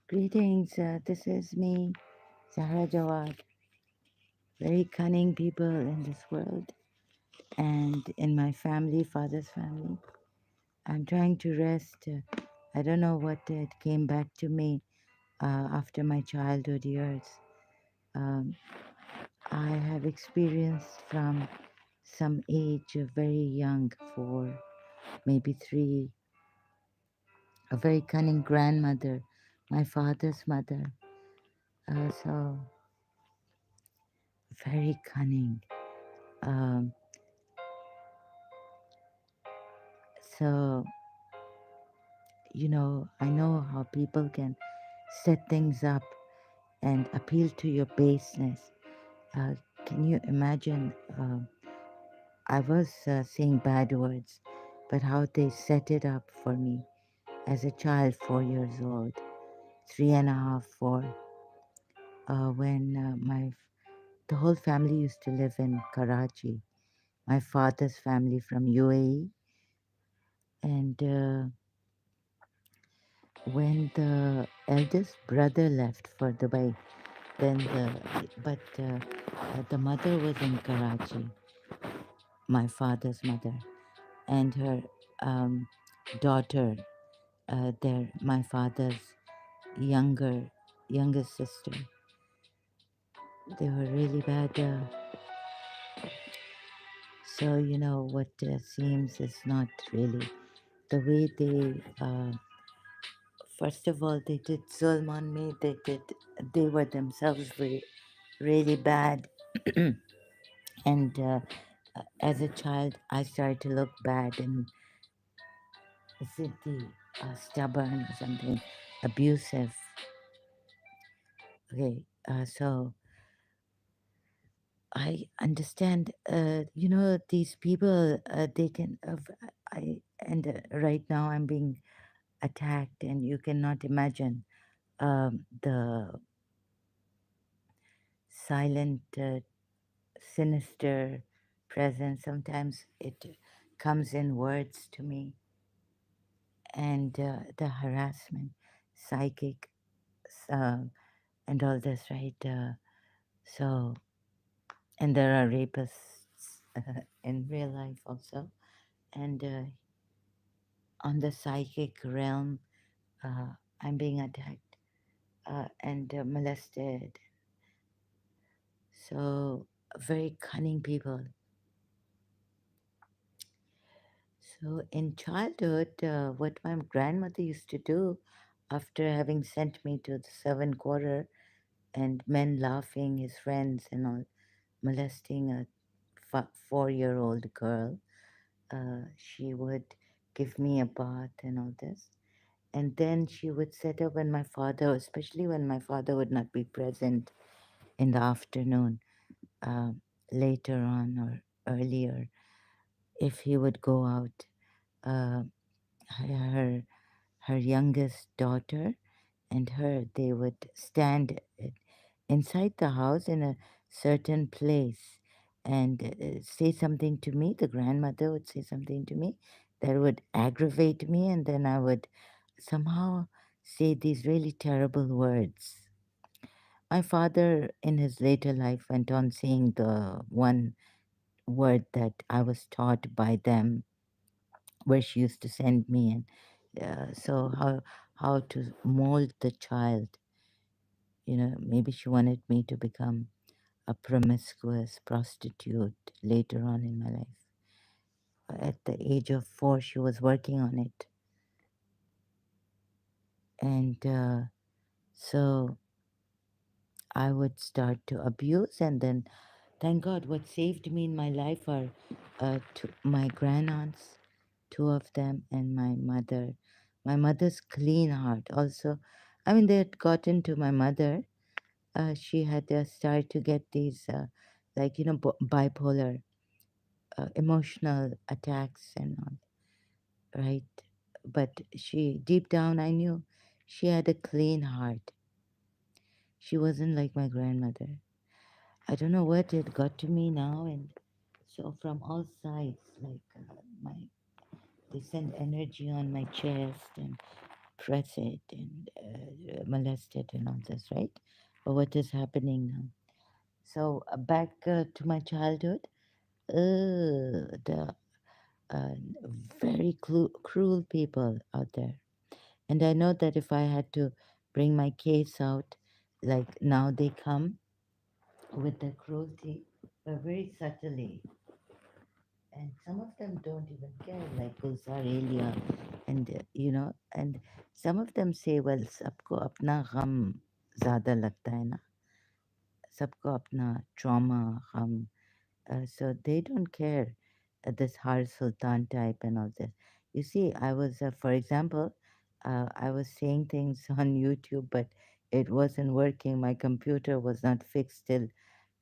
Greetings, this is me, Zahra Jawad. Very cunning people in this world and in my family, father's family. I'm trying to rest. I don't know what it came back to me after my childhood years. Um, I have experienced from some age, very young, 4, maybe 3, a very cunning grandmother, my father's mother. So, very cunning. Um, so I know how people can set things up and appeal to your baseness. Uh, can you imagine? I was saying bad words, but how they set it up for me as a child, 4 years old, three and a half, four, when the whole family used to live in Karachi. My father's family from UAE, and when the eldest brother left for Dubai, then the mother was in Karachi, my father's mother, and her daughter, my father's younger youngest sister. They were really bad. So what seems is not really the way they. First of all, they did zulm on me. They were themselves really bad, and as a child, I started to look bad and city, stubborn or something, abusive. Okay, so I understand. These people, they can. I and right now I'm being attacked, and you cannot imagine the silent, sinister presence. Sometimes it comes in words to me, and the harassment, psychic, uh, and all this, right? So, and there are rapists in real life also. And on the psychic realm, uh, I'm being attacked and molested. So, very cunning people. So, in childhood, what my grandmother used to do after having sent me to the servant quarter and men laughing, his friends and all, molesting a 4-year-old girl, she would give me a bath and all this. And then she would set up when my father, especially when my father would not be present in the afternoon, uh, later on or earlier, if he would go out, uh, her, her youngest daughter and her, they would stand inside the house in a certain place and say something to me. The grandmother would say something to me that would aggravate me, and then I would somehow say these really terrible words. My father, in his later life, went on saying the one word that I was taught by them, where she used to send me, and so how to mold the child. Maybe she wanted me to become a promiscuous prostitute later on in my life. At the age of 4, she was working on it. And so I would start to abuse. And then, thank God, what saved me in my life are my grandaunts, two of them, and my mother. My mother's clean heart also. I mean, they had gotten to my mother. She had started to get these, bipolar emotional attacks and all, right? But deep down, I knew she had a clean heart. She wasn't like my grandmother. I don't know what it got to me now, and so from all sides, like my, they send energy on my chest, and suppress it and molest it and all this, right? But what is happening now? So back to my childhood, the uh, very cruel people out there. And I know that if I had to bring my case out, like now they come with the cruelty, but very subtly. And some of them don't even care, like Gulzar Elia, and and some of them say, well, सबको अपना गम ज़्यादा लगता है ना, सबको अपना trauma, gum. So they don't care, this Har Sultan type and all this. You see, I was, for example, I was saying things on YouTube, but it wasn't working. My computer was not fixed till,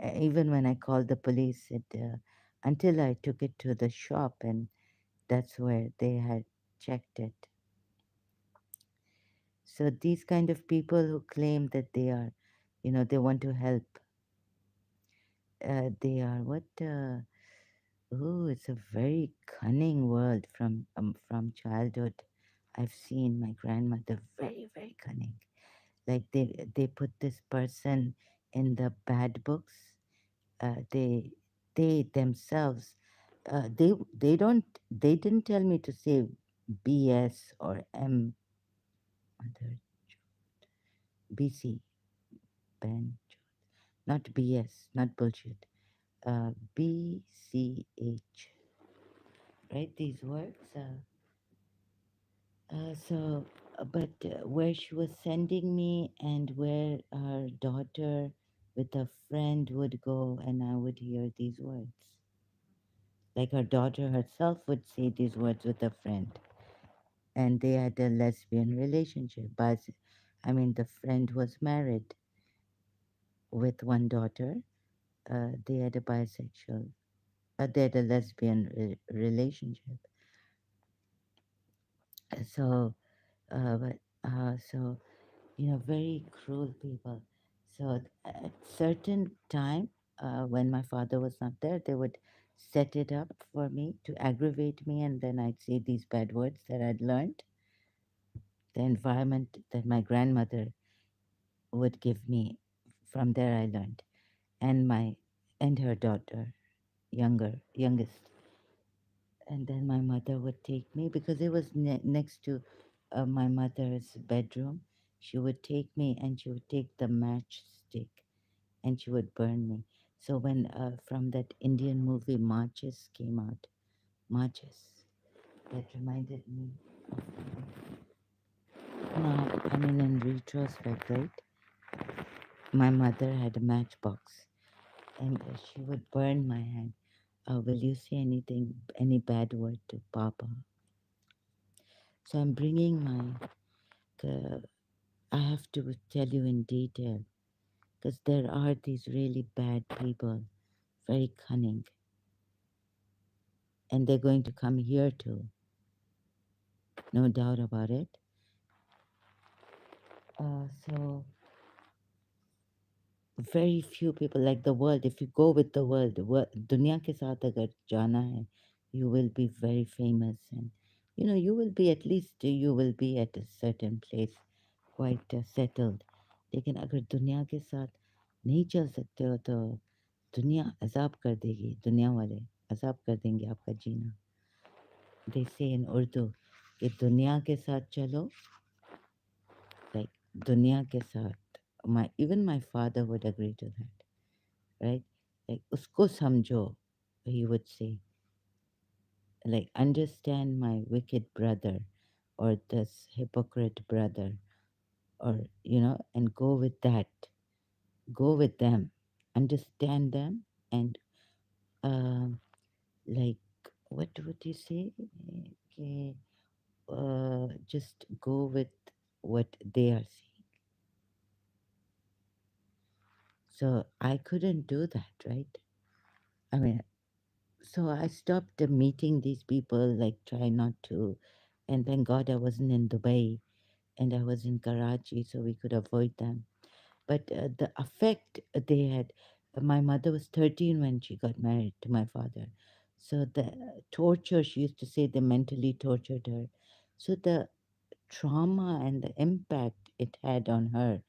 even when I called the police, until I took it to the shop, and that's where they had checked it. So these kind of people who claim that they are, they want to help, they are what? Oh, it's a very cunning world from childhood. I've seen my grandmother very, very cunning. Like they put this person in the bad books. They themselves, they didn't tell me to say BS or M, other BC, Ben, not BS, not bullshit. BCH, right? These words. But where she was sending me and where our daughter with a friend would go, and I would hear these words. Like her daughter herself would say these words with a friend, and they had a lesbian relationship. But I mean, the friend was married with one daughter. They had a bisexual, they had a lesbian relationship. So, but so very cruel people. So at certain time, when my father was not there, they would set it up for me to aggravate me, and then I'd say these bad words that I'd learned. The environment that my grandmother would give me, from there I learned, and my and her daughter, youngest, and then my mother would take me because it was next to my mother's bedroom. She would take me and she would take the matchstick and she would burn me. So when from that Indian movie Marches came out, Marches, that reminded me of now. I mean, in retrospect, right? My mother had a matchbox, and she would burn my hand. Will you say anything, any bad word to Papa? So I'm bringing my. I have to tell you in detail because there are these really bad people, very cunning, and they're going to come here too, no doubt about it. So very few people, like the world. If you go with the world, दुनिया के साथ अगर जाना है, you will be very famous, and you will be, at least you will be at a certain place, quite settled. लेकिन अगर दुनिया के साथ नहीं चल सकते हो तो दुनिया अजाब कर देगी, दुनिया वाले अजाब कर देंगे आपका जीना. They say in Urdu कि दुनिया के साथ चलो, like दुनिया के साथ. Even my father would agree to that, right? Like usko samjho, he would say. Like understand my wicked brother or this hypocrite brother, or and go with that. Go with them, understand them, and um, like what would you say? Okay, just go with what they are saying. So I couldn't do that, right? I mean, so I stopped meeting these people, like try not to. And thank God I wasn't in Dubai and I was in Karachi, so we could avoid them. But the effect they had, my mother was 13 when she got married to my father. So the torture, she used to say they mentally tortured her. So the trauma and the impact it had on her.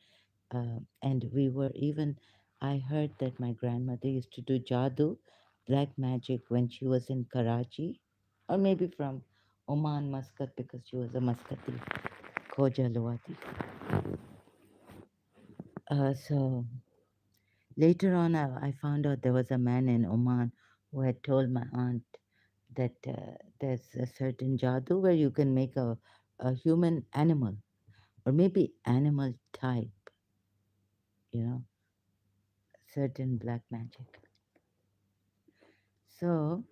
And we were even, I heard that my grandmother used to do jadoo, black magic, when she was in Karachi, or maybe from Oman, Muscat, because she was a Muscati, Khoja Luwati. So later on, I found out there was a man in Oman who had told my aunt that there's a certain jadoo where you can make a human animal, or maybe animal type, you know, certain black magic. So,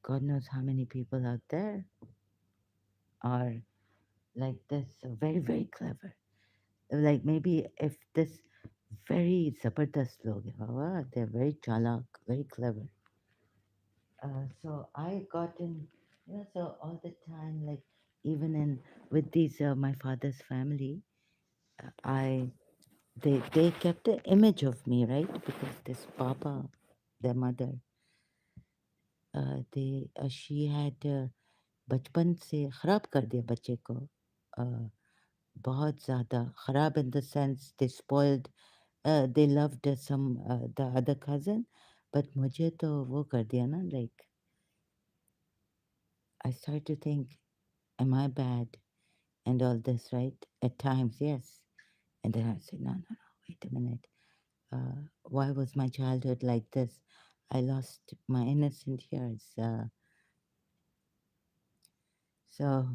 God knows how many people out there are like this, very, very clever. Like maybe if this very zabardast log, they're very chalak, very clever. So I got in, so all the time, like even in with these my father's family, I they kept the image of me, right? Because this Papa, their mother, she had बचपन से खराब कर दिया बच्चे को, बहुत ज़्यादा खराब in the sense they spoiled, they loved the other cousin, but मुझे तो वो कर दिया ना, like I started to think, am I bad and all this, right? At times, yes. And then I said, no, no, no, wait a minute. Why was my childhood like this? I lost my innocent years. So,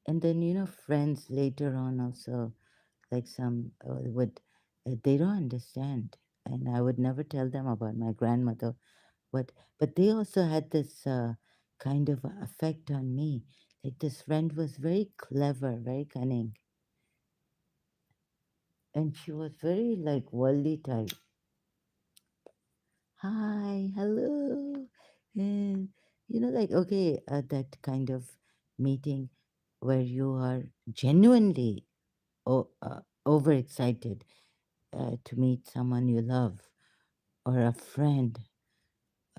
and then, friends later on also, like some would, they don't understand. And I would never tell them about my grandmother. But they also had this kind of effect on me. Like this friend was very clever, very cunning. And she was very like worldly type. Hi, hello. And like okay, that kind of meeting where you are genuinely overexcited to meet someone you love, or a friend,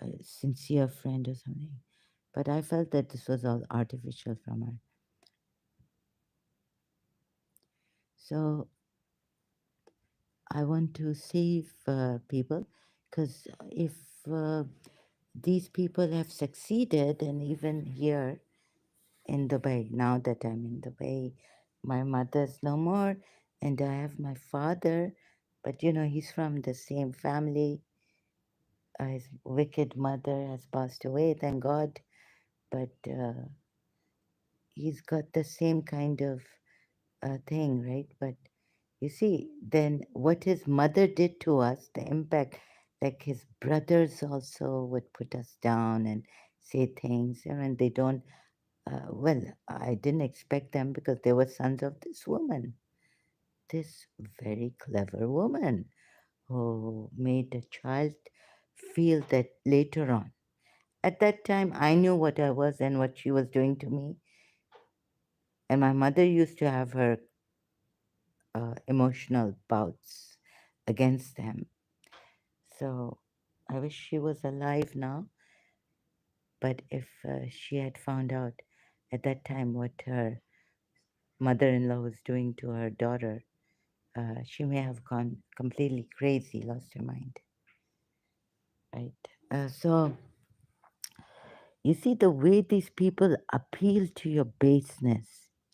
a sincere friend or something. But I felt that this was all artificial from her. So I want to save people, because if uh, these people have succeeded, and even here in Dubai, now that I'm in Dubai, my mother's no more, and I have my father, but he's from the same family. His wicked mother has passed away, thank God, but he's got the same kind of thing, right? But you see, then what his mother did to us, the impact, like his brothers also would put us down and say things, and they don't, well, I didn't expect them because they were sons of this woman, this very clever woman who made the child feel that later on. At that time, I knew what I was and what she was doing to me, and my mother used to have her emotional bouts against them. So I wish she was alive now. But if she had found out at that time what her mother in law was doing to her daughter, she may have gone completely crazy, lost her mind. Right? So you see the way these people appeal to your baseness,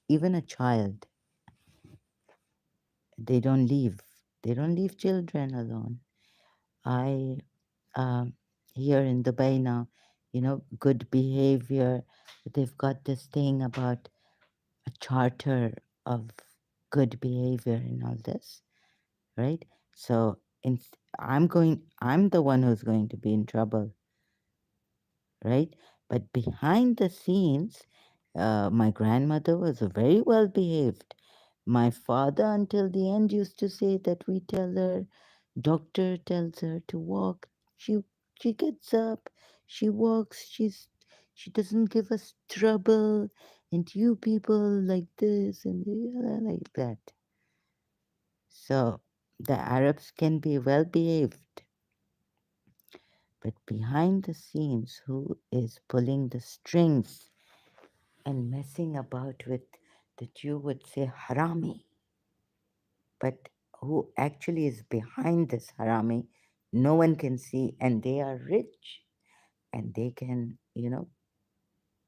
even a child, they don't leave. They don't leave children alone. I um, here in Dubai now, good behavior. They've got this thing about a charter of good behavior and all this, right? So I'm the one who's going to be in trouble, right? But behind the scenes, my grandmother was very well behaved. My father, until the end, used to say that we tell her, doctor tells her to walk. She she gets up, she walks. She doesn't give us trouble, and you people like this and like that. So the Arabs can be well behaved, But behind the scenes, who is pulling the strings and messing about with, that you would say harami, but who actually is behind this harami, no one can see, and they are rich, and they can,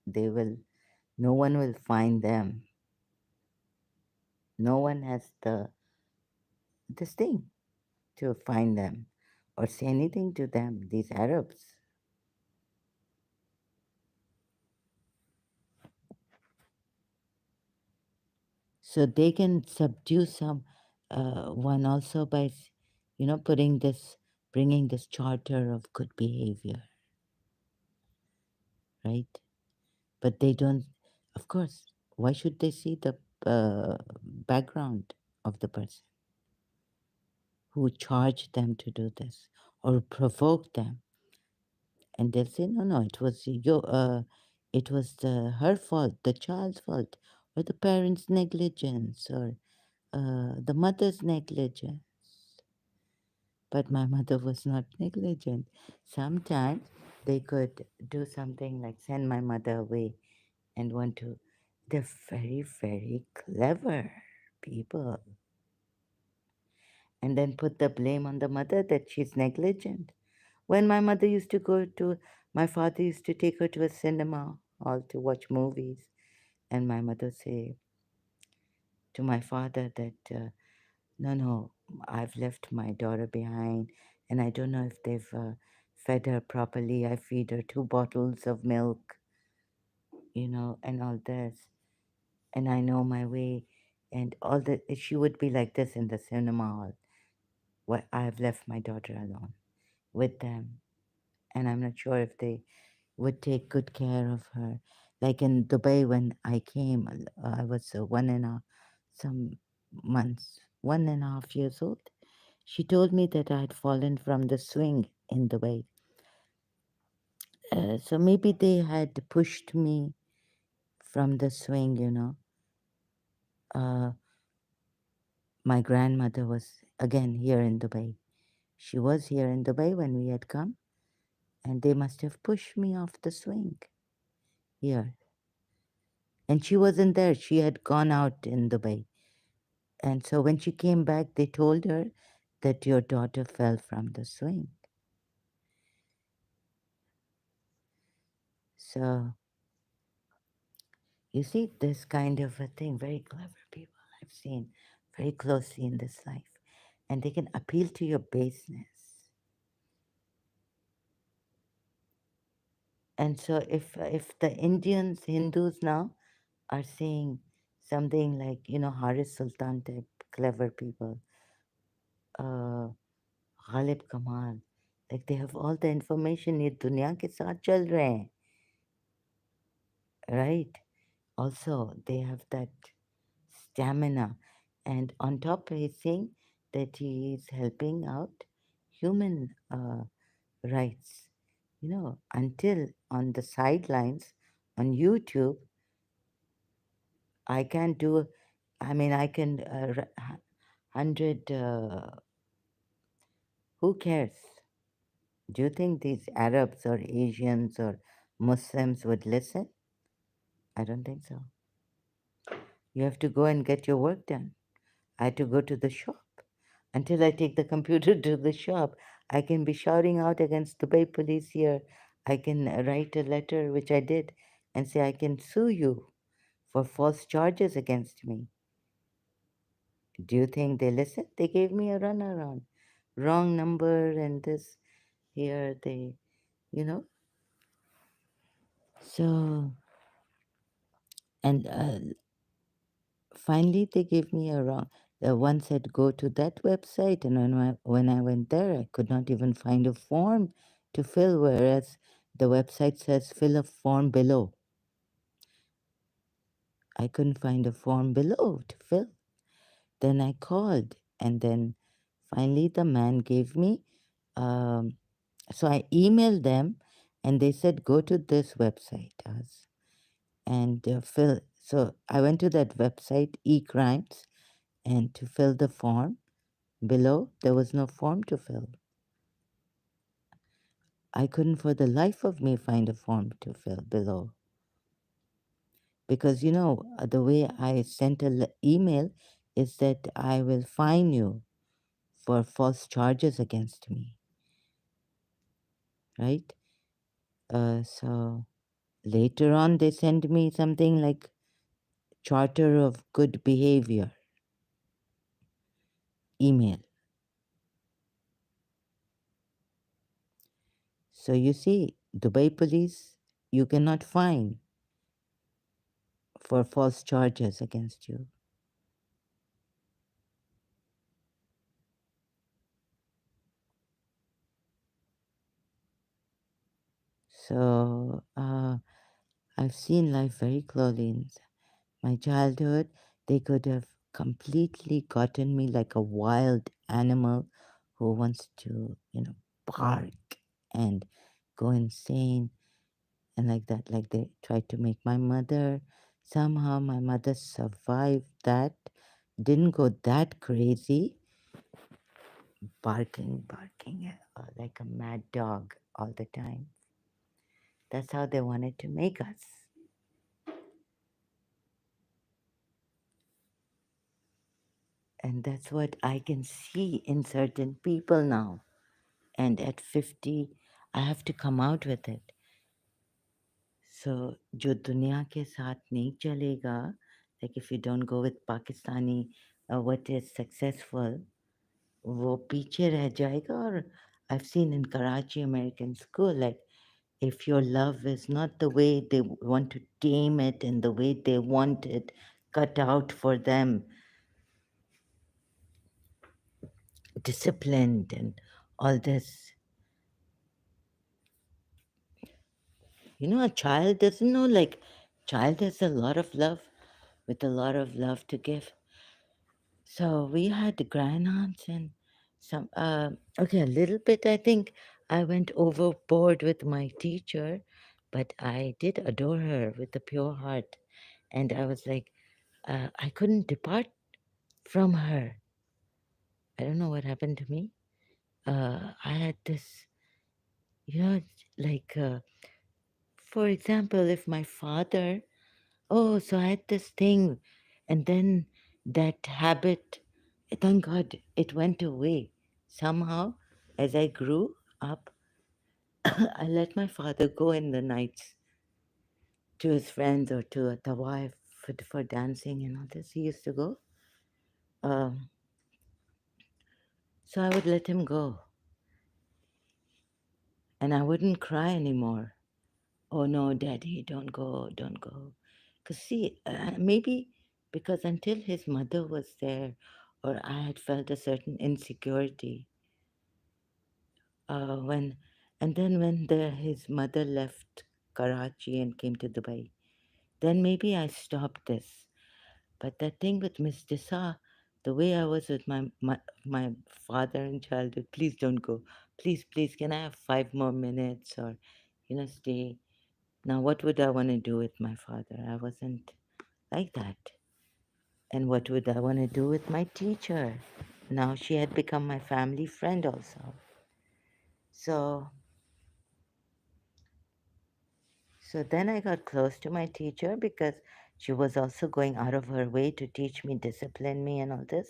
they will, no one will find them. No one has this thing to find them or say anything to them, these Arabs. So they can subdue some one also by, putting this, bringing this charter of good behavior, right? But they don't, of course, why should they see the background of the person who charged them to do this or provoked them? And they'll say, no, no, it was her fault, the child's fault, or the parents' negligence, or the mother's negligence. But my mother was not negligent. Sometimes they could do something like send my mother away and want to. They're very, very clever people. And then put the blame on the mother that she's negligent. When my mother used to go to, my father used to take her to a cinema hall to watch movies, and my mother say to my father that, no, no, I've left my daughter behind, and I don't know if they've fed her properly. I feed her 2 bottles of milk, and all this, and I know my way, and all that. She would be like this in the cinema hall. What, I've left my daughter alone with them, and I'm not sure if they would take good care of her. Like in Dubai, when I came, I was some months, 1.5 years old. She told me that I had fallen from the swing in Dubai. So maybe they had pushed me from the swing. Uh, my grandmother was again here in Dubai. She was here in Dubai when we had come, and they must have pushed me off the swing here. And she wasn't there. She had gone out in Dubai. And so when she came back, they told her that your daughter fell from the swing. So you see this kind of a thing, very clever people I've seen very closely in this life. And they can appeal to your baseness. And so if the Indians, Hindus now are saying something like, Haris Sultan type clever people, uh, Ghalib Kamal, like they have all the information, ये दुनिया के साथ चल रहे हैं, right? Also, they have that stamina. And on top, he's saying that he is helping out human rights. Until on the sidelines on YouTube, I can do, I mean, I can, 100, who cares? Do you think these Arabs or Asians or Muslims would listen? I don't think so. You have to go and get your work done. I had to go to the shop. Until I take the computer to the shop, I can be shouting out against Dubai police here. I can write a letter, which I did, and say I can sue you for false charges against me. Do you think they listen? They gave me a runaround. Wrong number and this here, they, you know. So, and finally they gave me a wrong. The one said go to that website, and when I went there, I could not even find a form to fill, whereas the website says fill a form below. I couldn't find a form below to fill. Then I called, and then finally the man gave me. So I emailed them, and they said go to this website, and fill. So I went to that website, eCrimes, and to fill the form. Below, there was no form to fill. I couldn't for the life of me find a form to fill below. Because, the way I sent an email is that I will fine you for false charges against me, right? So later on, they sent me something like Charter of Good Behavior email. So you see, Dubai police, you cannot fine for false charges against you. So I've seen life very closely in my childhood. They could have completely gotten me like a wild animal who wants to, bark and go insane and like that. Like they tried to make my mother. Somehow my mother survived that, didn't go that crazy, barking like a mad dog all the time. That's how they wanted to make us. And that's what I can see in certain people now. And at 50, I have to come out with it. So, जो दुनिया के साथ नहीं चलेगा, like if you don't go with Pakistani, what is successful, वो पीछे रह जाएगा. और I've seen in Karachi American school, like if your love is not the way they want to tame it and the way they want it cut out for them, disciplined and all this. A child doesn't know, like, child has a lot of love with a lot of love to give. So we had grandaunts and some, okay, a little bit, I think I went overboard with my teacher, but I did adore her with a pure heart. And I was like, I couldn't depart from her. I don't know what happened to me. I had this, you know, like, for example, if my father, oh, so I had this thing, and then that habit, thank God, it went away. Somehow, as I grew up, I let my father go in the nights to his friends or to a tawaf for dancing and all this. He used to go. Um, so I would let him go, and I wouldn't cry anymore. Oh no, daddy, don't go, don't go. Because, see, maybe because until his mother was there, or I had felt a certain insecurity, when, and then when his mother left Karachi and came to Dubai, then maybe I stopped this. But that thing with Miss Disa, the way I was with my father in childhood, please don't go. Please, please, can I have 5 more minutes or, stay? Now, what would I want to do with my father? I wasn't like that. And what would I want to do with my teacher? Now she had become my family friend also. So, so then I got close to my teacher because she was also going out of her way to teach me, discipline me, and all this.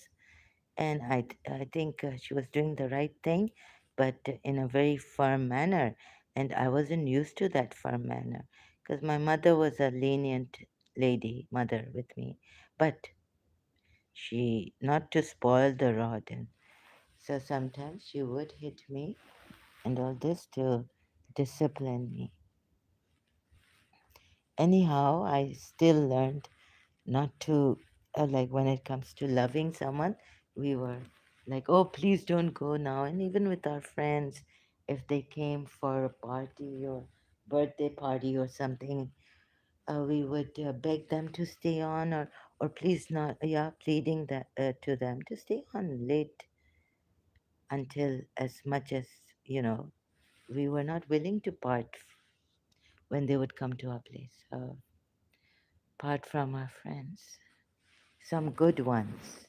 And I think she was doing the right thing, but in a very firm manner. And I wasn't used to that firm manner because my mother was a lenient lady, mother with me. But she, not to spoil the rod, and so sometimes she would hit me and all this to discipline me. Anyhow, I still learned not to, like, when it comes to loving someone, we were like, oh, please don't go now. And even with our friends, if they came for a party or birthday party or something, we would beg them to stay on, or please not, yeah, pleading that to them to stay on late until as much as, we were not willing to part when they would come to our place, part from our friends, some good ones.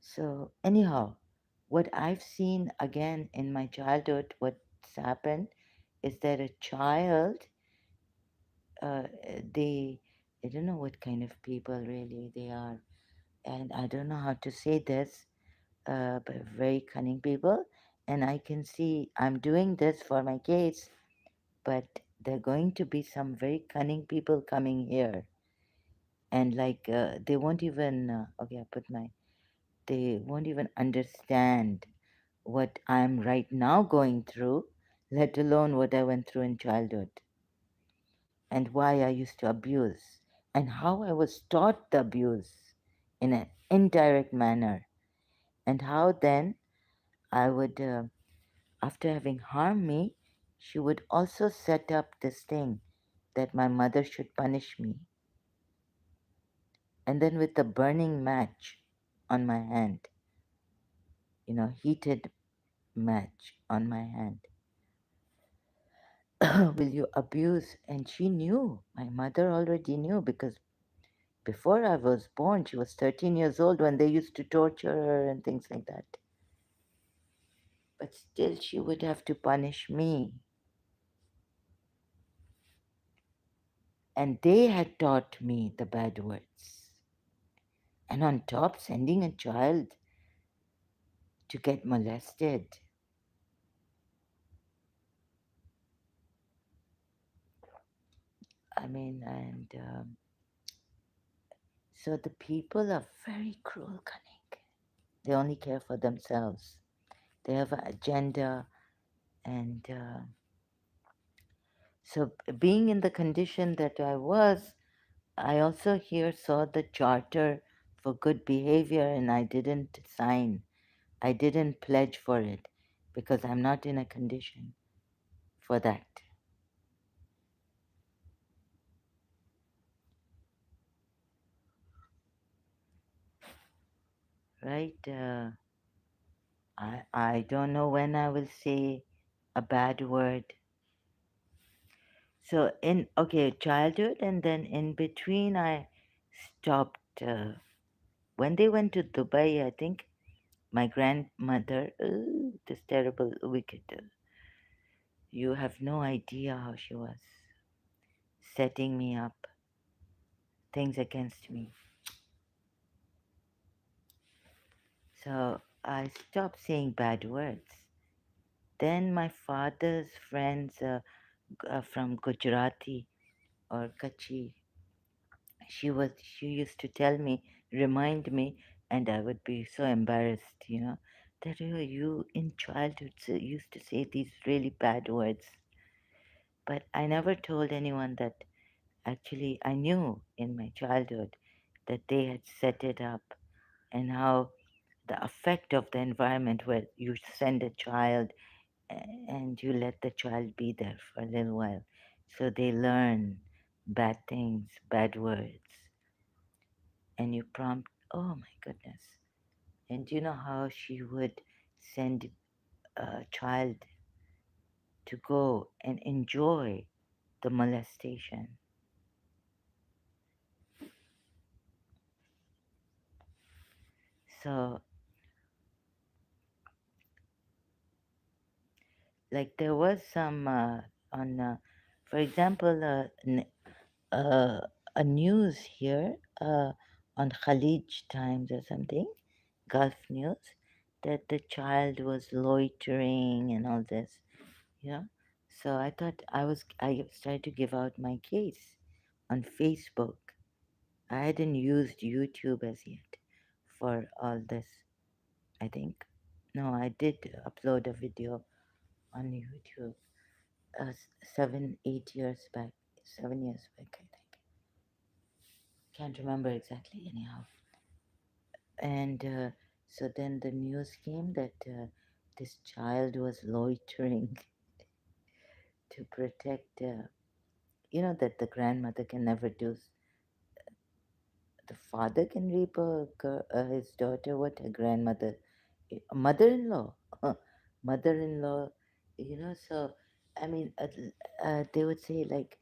So, anyhow, what I've seen again in my childhood, what's happened is that a child, uh, they, I don't know what kind of people really they are, and I don't know how to say this, but very cunning people. And I can see I'm doing this for my case, but there are going to be some very cunning people coming here, and like they won't even. Okay, I put my. They won't even understand what I'm right now going through, let alone what I went through in childhood, and why I used to abuse, and how I was taught the abuse in an indirect manner, and how then I would, after having harmed me, she would also set up this thing that my mother should punish me, and then with a burning match on my hand, heated match on my hand. Will you abuse? And she knew, my mother already knew, because before I was born, she was 13 years old when they used to torture her and things like that. But still, she would have to punish me. And they had taught me the bad words. And on top, sending a child to get molested. I mean, and so the people are very cruel, cunning. They only care for themselves. They have an agenda, and so being in the condition that I was, I also here saw the charter for good behavior, and I didn't sign. I didn't pledge for it because I'm not in a condition for that. Right? I don't know when I will say a bad word. So in okay, childhood, and then in between I stopped. When they went to Dubai, I think my grandmother, this terrible, wicked. You have no idea how she was setting me up, things against me. So I stopped saying bad words. Then my father's friends from Gujarati or Kachi, she used to tell me, remind me, and I would be so embarrassed, that you in childhood used to say these really bad words. But I never told anyone that actually I knew in my childhood that they had set it up, and how the effect of the environment where you send a child and you let the child be there for a little while so they learn bad things, bad words, and you prompt, oh my goodness. And you know how she would send a child to go and enjoy the molestation. So, like, there was some on, for example, uh, a news here on Khalij Times or something, Gulf News, that the child was loitering and all this, you know. So I started to give out my case on Facebook. I hadn't used YouTube as yet for all this, I think. No, I did upload a video on YouTube 8 years back, 7 years back, I think. Can't remember exactly, anyhow. And so then the news came that this child was loitering to protect, that the grandmother can never do. The father can rape his daughter, what a grandmother, mother-in-law, mother-in-law, so I mean, they would say, like,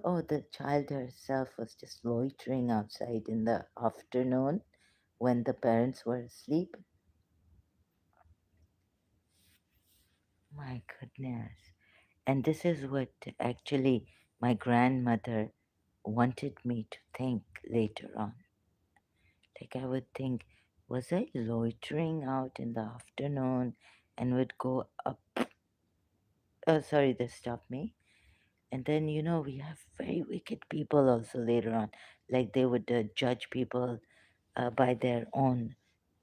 oh, the child herself was just loitering outside in the afternoon when the parents were asleep. My goodness. And this is what actually my grandmother wanted me to think later on. Like I would think, was I loitering out in the afternoon and would go up? Oh, sorry, they stopped me. And then, we have very wicked people also later on. Like they would judge people by their own,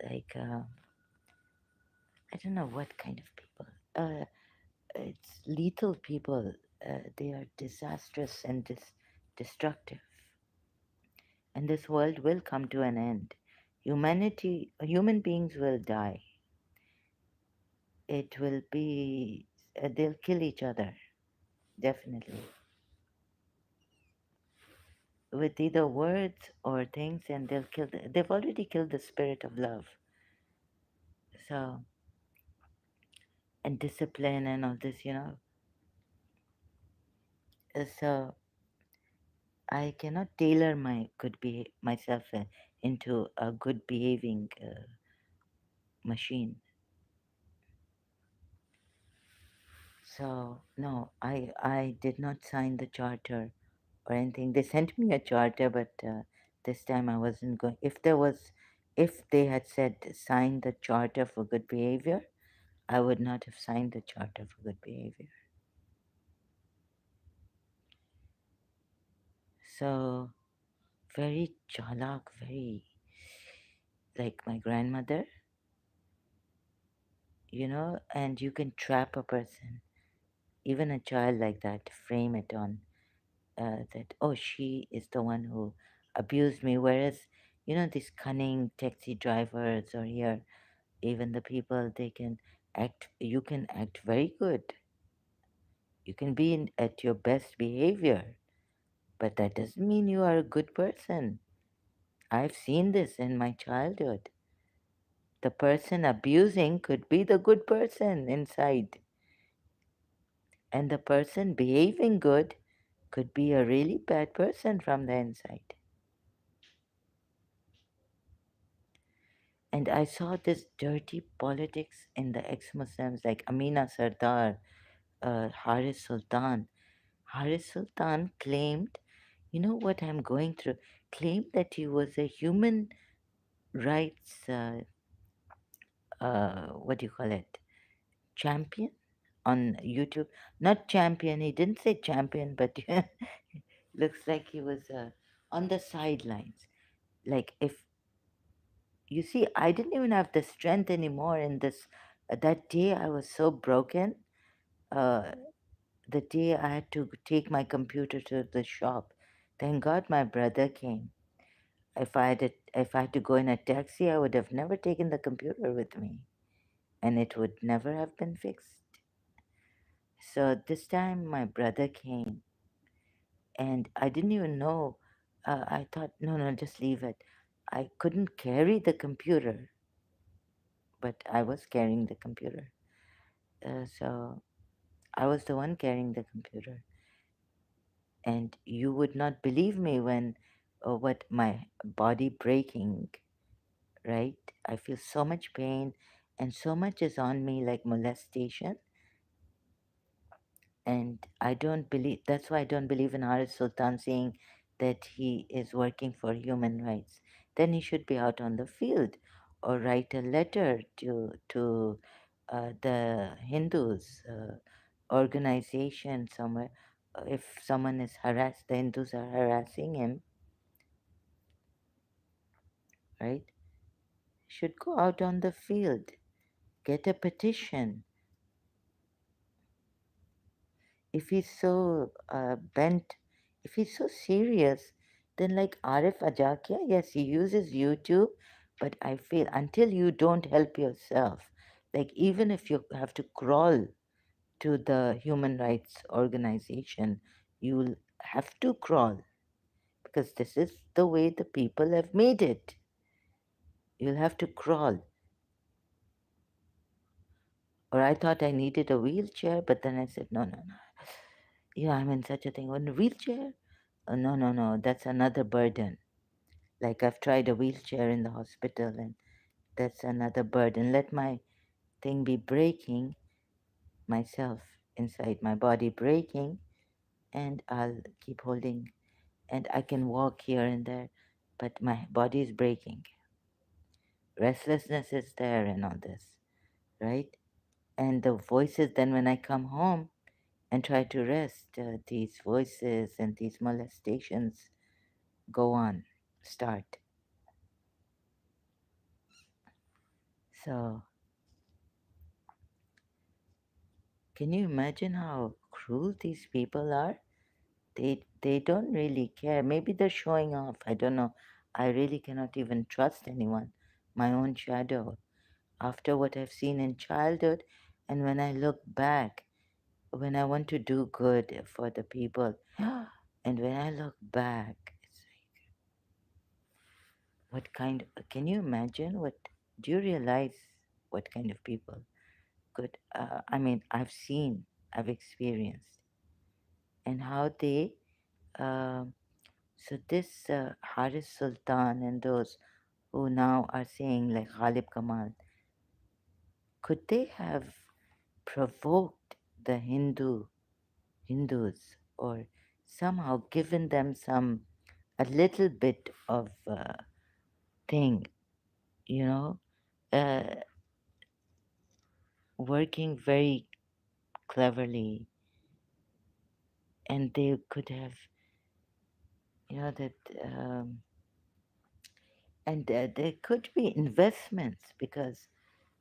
like, I don't know what kind of people. It's lethal people. They are disastrous and destructive. And this world will come to an end. Human beings will die. It will be, they'll kill each other, definitely, with either words or things, and they've already killed the spirit of love. So, and discipline and all this. So, I cannot tailor myself into a good behaving machine. So no, I did not sign the charter or anything. They sent me a charter, but this time I wasn't going. If they had said sign the charter for good behavior, I would not have signed the charter for good behavior. So very chalak, very like my grandmother, and you can trap a person, even a child like that, frame it on that, oh, she is the one who abused me. Whereas, these cunning taxi drivers or here, even the people, you can act very good. You can be at your best behavior, but that doesn't mean you are a good person. I've seen this in my childhood. The person abusing could be the good person inside, and the person behaving good could be a really bad person from the inside. And I saw this dirty politics in the ex-Muslims like Amina Sardar, Haris Sultan. Haris Sultan claimed, what I'm going through, claimed that he was a human rights, what do you call it, champion on YouTube. Not champion, he didn't say champion, but looks like he was on the sidelines. Like if you see, I didn't even have the strength anymore in this. That day, I was so broken. Uh, the day I had to take my computer to the shop. Thank God my brother came. If I had to go in a taxi, I would have never taken the computer with me, and it would never have been fixed. So this time, my brother came, and I didn't even know. I thought, no, no, just leave it. I couldn't carry the computer, but I was carrying the computer. So I was the one carrying the computer. And you would not believe me when what my body breaking, right? I feel so much pain and so much is on me like molestation. And I don't believe, that's why I don't believe in Haris Sultan saying that he is working for human rights. Then he should be out on the field or write a letter to the Hindus organization somewhere. If someone is harassed, the Hindus are harassing him, right? Should go out on the field, get a petition. If he's so bent, if he's so serious, then like Arif Ajakia, yes, he uses YouTube, but I feel until you don't help yourself, like even if you have to crawl to the human rights organization, you'll have to crawl because this is the way the people have made it. You'll have to crawl. Or I thought I needed a wheelchair, but then I said, no, no, no. Yeah, I'm in such a thing. On a wheelchair? No, no, no. That's another burden. Like I've tried a wheelchair in the hospital, and that's another burden. Let my thing be breaking, myself inside my body breaking, and I'll keep holding, and I can walk here and there, but my body is breaking. Restlessness is there and all this, right? And the voices, then when I come home and try to rest, these voices and these molestations go on, start. So, can you imagine how cruel these people are? They don't really care. Maybe they're showing off. I don't know. I really cannot even trust anyone. My own shadow. After what I've seen in childhood, and when I look back, when I want to do good for the people, and when I look back, it's like, what kind? Can you imagine what? Do you realize what kind of people could? I mean, I've seen, I've experienced, and how they. um So this Haris Sultan and those who now are saying like Ghalib Kamal, could they have provoked the Hindus or somehow given them some a little bit of thing, you know, uh, working very cleverly, and they could have, that, um, and there could be investments because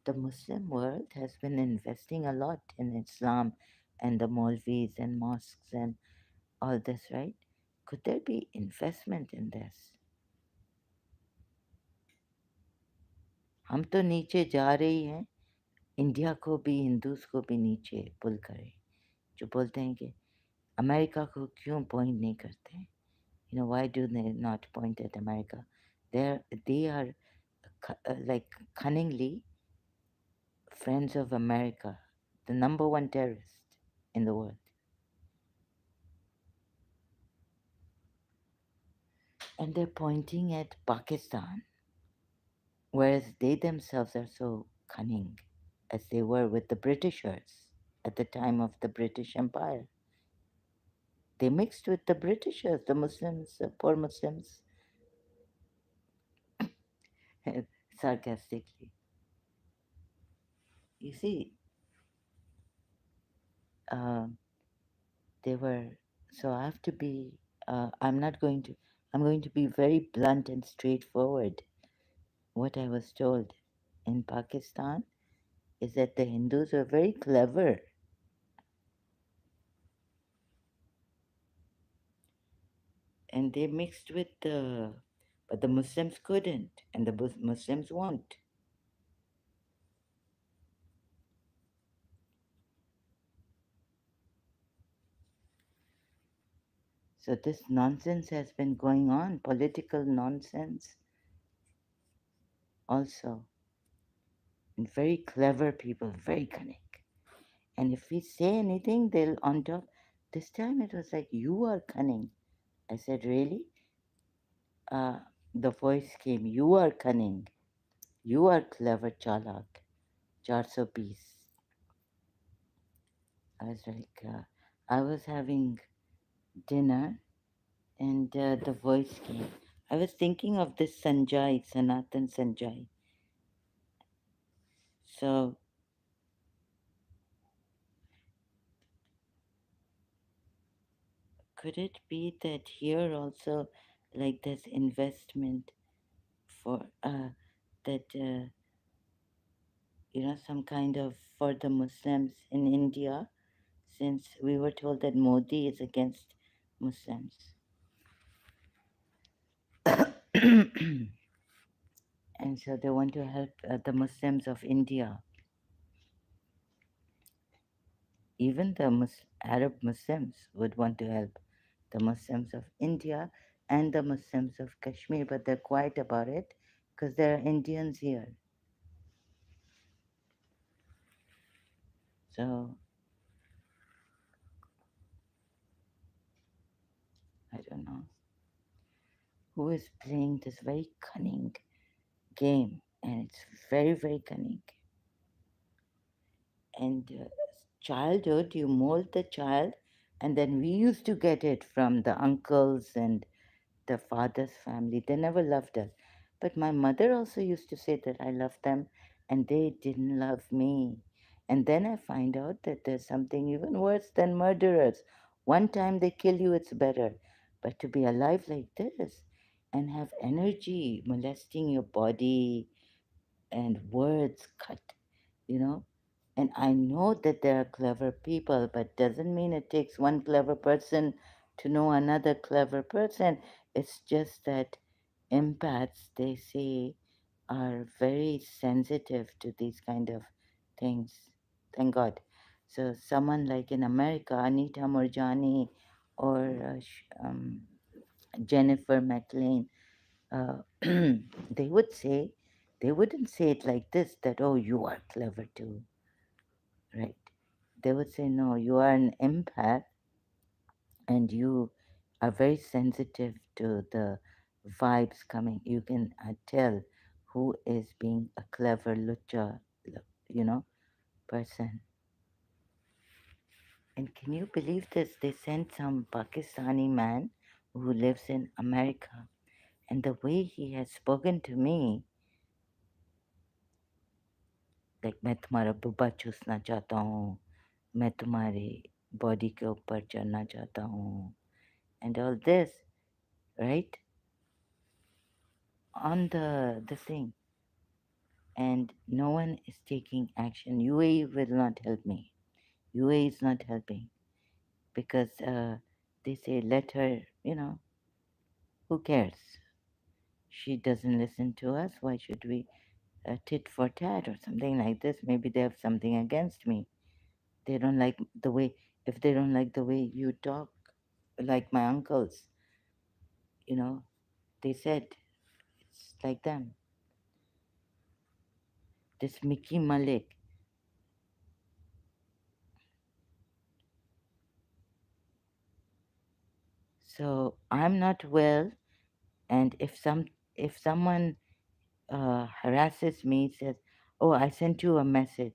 the Muslim world has been investing a lot in Islam and the Maulvis and mosques and all this, right? Could there be investment in this? हम तो नीचे जा रही हैं, India को भी Hindus को भी नीचे पुल करें, जो बोलते हैं कि अमेरिका को क्यों पॉइंट नहीं करते, why do they not point at America? They are like cunningly friends of America, the number one terrorist in the world. And they're pointing at Pakistan, whereas they themselves are so cunning, as they were with the Britishers at the time of the British Empire. They mixed with the Britishers, the Muslims, poor Muslims, sarcastically. You see, uh, they were, so I have to be, I'm not going to, I'm going to be very blunt and straightforward. What I was told in Pakistan is that the Hindus were very clever, and they mixed with the, but the Muslims couldn't, and the Muslims won't. So this nonsense has been going on, political nonsense also, and very clever people, very cunning. And if we say anything, they'll on top. This time it was like, you are cunning. I said, really? Uh, the voice came, you are cunning. You are clever, chalak. 400 piece. I was like, I was having dinner, and the voice came. I was thinking of this Sanjay, Sanatan Sanjay. So could it be that here also, like this investment for that some kind of for the Muslims in India, since we were told that Modi is against Muslims, and so they want to help the Muslims of India. Even the Arab Muslims would want to help the Muslims of India and the Muslims of Kashmir, but they're quiet about it because there are Indians here. So I don't know who is playing this very cunning game, and it's very, very cunning. And childhood, you mold the child, and then we used to get it from the uncles and the father's family. They never loved us. But my mother also used to say that I loved them, and they didn't love me. And then I find out that there's something even worse than murderers. One time they kill you, it's better. But to be alive like this and have energy molesting your body and words cut, you know. And I know that there are clever people, but doesn't mean it takes one clever person to know another clever person. It's just that empaths, they say, are very sensitive to these kind of things. Thank God. So someone like in America, Anita Morjani or Jennifer McLean, uh, they would say, they wouldn't say it like this, that, oh, you are clever too, right? They would say, no, you are an empath and you are very sensitive to the vibes coming. You can tell who is being a clever lucha, you know, person. And can you believe this? They sent some Pakistani man who lives in America, and the way he has spoken to me, like मैं तुम्हारा बुब्बा चूसना चाहता हूँ, मैं तुम्हारी body के ऊपर चढ़ना चाहता हूँ, and all this, right? On the thing, and no one is taking action. UAE will not help me. UAE is not helping because they say let her. Who cares? She doesn't listen to us. Why should we tit for tat or something like this? Maybe they have something against me. They don't like the way. If they don't like the way you talk, like my uncles, you know, they said it's like them. This Mickey Malik. So I'm not well, and if someone harasses me, says, "Oh, I sent you a message."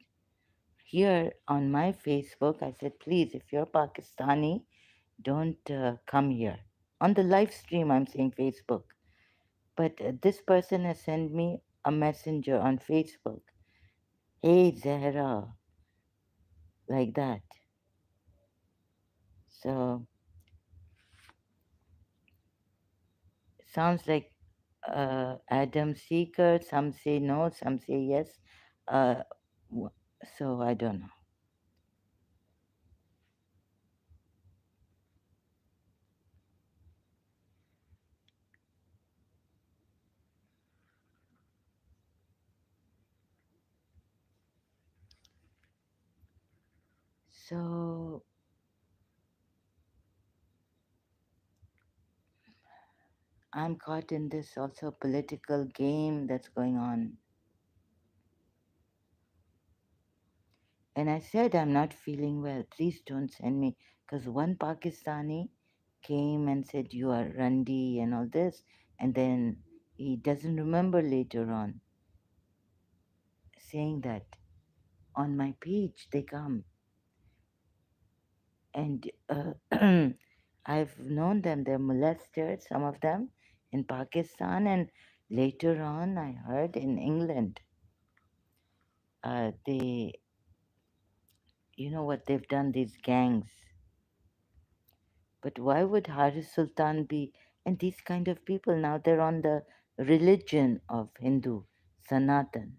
Here on my Facebook, I said, "Please, if you're Pakistani, don't come here." On the live stream, I'm saying Facebook. But this person has sent me a messenger on Facebook. Hey, Zahra, like that. So, sounds like Adam Seeker. Some say no, some say yes. Uh, so, I don't know. So, I'm caught in this also political game that's going on. And I said, I'm not feeling well. Please don't send me. Because one Pakistani came and said, you are Randi and all this. And then he doesn't remember later on saying that. On my page, they come. And I've known them. They're molested, some of them, in Pakistan. And later on, I heard in England, they, you know what they've done, these gangs. But why would Haris Sultan be, and these kind of people now they're on the religion of Hindu, Sanatan.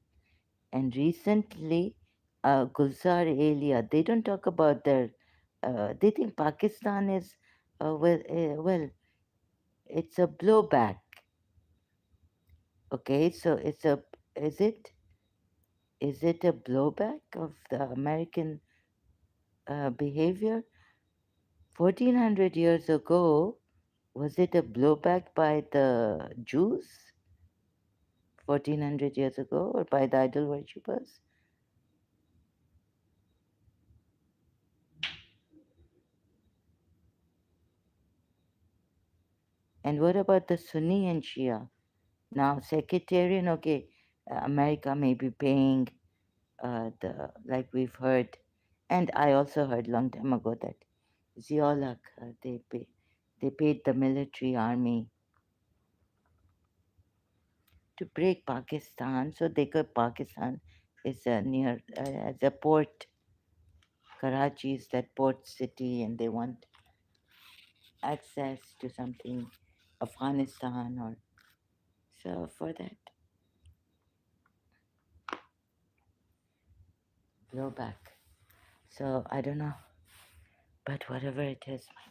And recently, Gulzar Elia, they don't talk about their, they think Pakistan is, well, it's a blowback. Okay, so is it, is it a blowback of the American behavior? 1400 years ago, was it a blowback by the Jews 1400 years ago or by the idol worshippers? And what about the Sunni and Shia? Now, sectarian, okay, America may be paying the, like we've heard, And I also heard long time ago that Ziolak, they paid the military army to break Pakistan, so they could Pakistan is near as a port. Karachi is that port city, and they want access to something, Afghanistan or so for that blowback. So I don't know, but whatever it is, my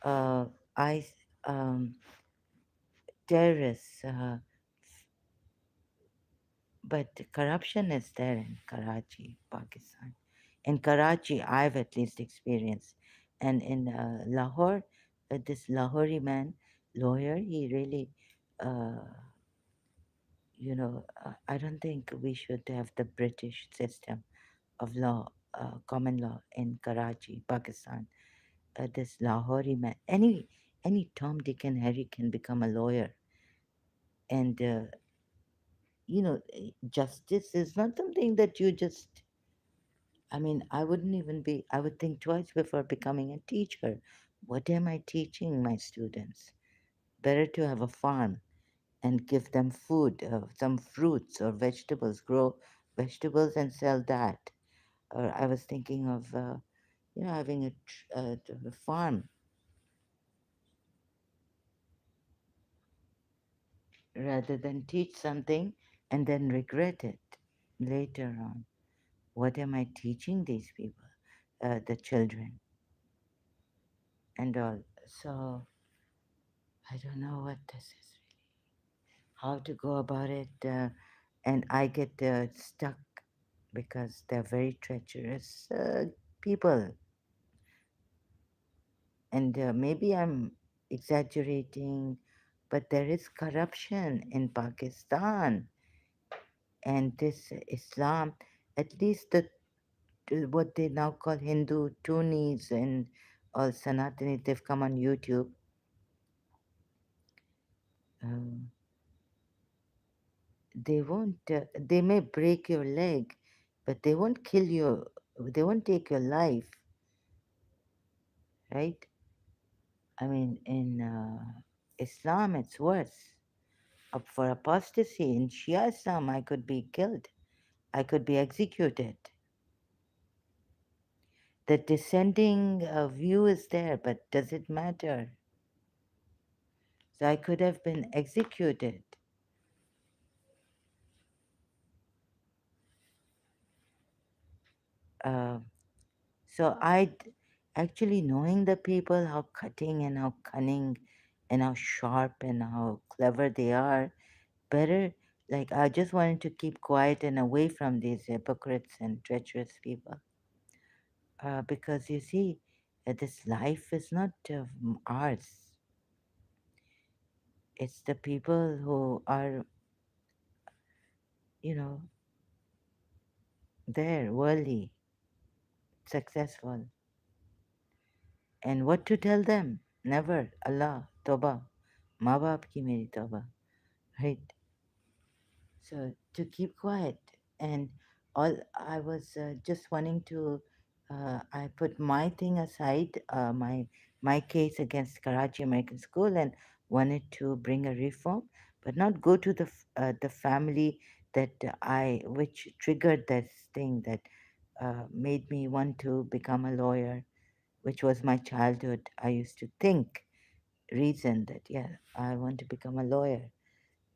God, I terrorists, but corruption is there in Karachi, Pakistan. In Karachi, I've at least experienced, and in Lahore, this Lahori man, lawyer, he really, uh, I don't think we should have the British system of law, common law in Karachi, Pakistan. This Lahori man, any Tom, Dick, and Harry can become a lawyer, and justice is not something that you just. I mean, I wouldn't even be. I would think twice before becoming a teacher. What am I teaching my students? Better to have a farm and give them food, some fruits or vegetables, grow vegetables and sell that. Or I was thinking of, having a farm rather than teach something and then regret it later on. What am I teaching these people, the children and all? So I don't know what this is really, how to go about it, and I get stuck because they're very treacherous people, and maybe I'm exaggerating, but there is corruption in Pakistan, and this Islam, at least what they now call Hindu Tunis and all Sanatani, they've come on YouTube. Um, they won't, they may break your leg, but they won't kill you, they won't take your life, right? I mean, in Islam, it's worse. For apostasy, in Shia Islam, I could be killed, I could be executed. The descending view is there, but does it matter? So I could have been executed. Uh, so actually knowing the people, how cutting and how cunning and how sharp and how clever they are, better, like I just wanted to keep quiet and away from these hypocrites and treacherous people. Because you see, this life is not ours. It's the people who are, you know, there, worldly, successful. And what to tell them? Never. Allah, Toba. माँ बाप की मेरी तौबा, right? So to keep quiet, and all I was just wanting to, I put my thing aside, my case against Karachi American School, and wanted to bring a reform, but not go to the family that which triggered this thing that made me want to become a lawyer, which was my childhood. I used to think, reason that yeah, I want to become a lawyer.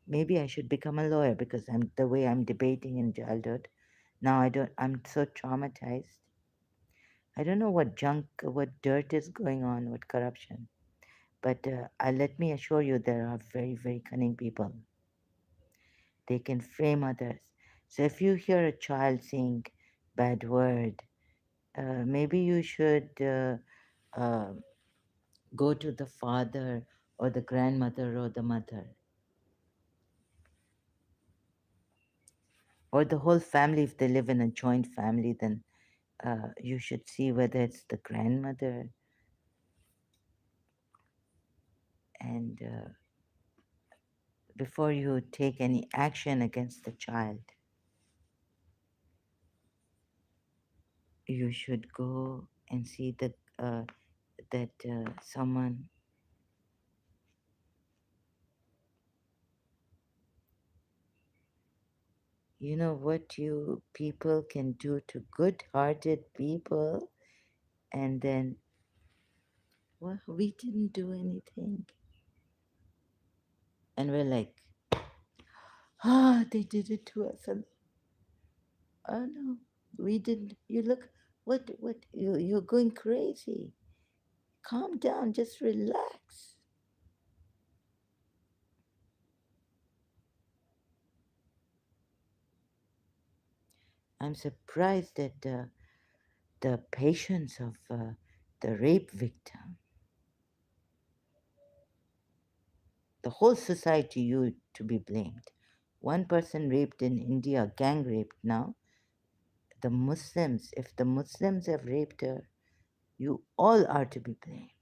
Maybe I should become a lawyer because I'm the way I'm debating in childhood. Now I don't. I'm so traumatized. I don't know what junk, what dirt is going on with corruption. But let me assure you, there are very, very cunning people. They can frame others. So if you hear a child saying bad word, maybe you should uh, go to the father or the grandmother or the mother or the whole family. If they live in a joint family, then you should see whether it's the grandmother, and before you take any action against the child. you should go and see that someone. You know what you people can do to good-hearted people, and then, well, we didn't do anything, and we're like, ah, they did it to us, and oh no, we didn't. You look, what, you're going crazy. Calm down, just relax. I'm surprised at the patience of the rape victim. The whole society you to be blamed. One person raped in India, gang raped now. The Muslims, if the Muslims have raped her, you all are to be blamed.